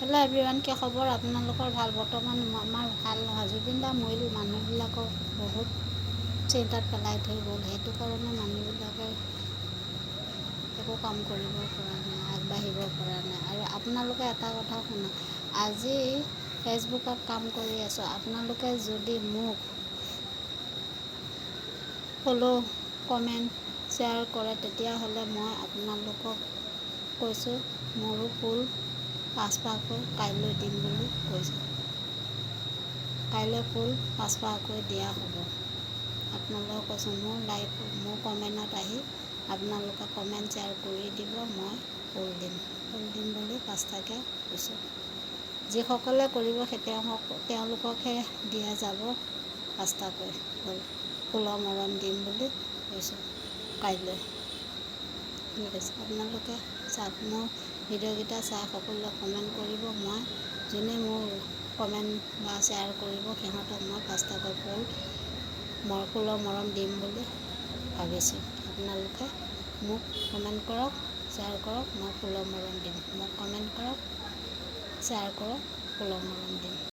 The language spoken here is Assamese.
হেল্ল' এভৰিৱান, কি খবৰ? আপোনালোকৰ ভাল? বৰ্তমান আমাৰ ভাল নহয়। জুবিন দা মৰিল, মানুহবিলাকক বহুত চিন্তাত পেলাই থৈ গ'ল। সেইটো কাৰণে মানুহবিলাকে একো কাম কৰিব পৰা নাই, আগবাঢ়িব পৰা নাই। আৰু আপোনালোকে এটা কথা শুনা, আজি ফেচবুকত কাম কৰি আছোঁ। আপোনালোকে যদি মোক ফ'ল', কমেণ্ট, শ্বেয়াৰ কৰে, তেতিয়াহ'লে মই আপোনালোকক কৈছোঁ মোৰো ফুল 500কৈ কাইলৈ দিম বুলি কৈছোঁ। কাইলৈ ফুল 500কৈ দিয়া হ'ব। আপোনালোকক কৈছোঁ, মোৰ কমেণ্টত আহি আপোনালোকে কমেণ্ট শ্বেয়াৰ কৰি দিব, মই ফুল দিম বুলি 5টাকৈ কৈছোঁ। যিসকলে কৰিব তেওঁলোককহে দিয়া যাব 5টাকৈ ফুলৰ মৰম দিম বুলি কৈছোঁ কাইলৈ। ঠিক আছে, আপোনালোকে চাওক, মোৰ ভিডিঅ'কেইটা চাই সকলোৱে কমেণ্ট কৰিব। মই যোনে মোৰ কমেণ্ট বা শ্বেয়াৰ কৰিব সিহঁতক মই 5টাকৈ ফুলৰ মৰম দিম বুলি ভাবিছোঁ। আপোনালোকে মোক কমেণ্ট কৰক, শ্বেয়াৰ কৰক, মই ফুলৰ মৰম দিম। মোক কমেণ্ট কৰক, শ্বেয়াৰ কৰক, ফুলৰ মৰম দিম।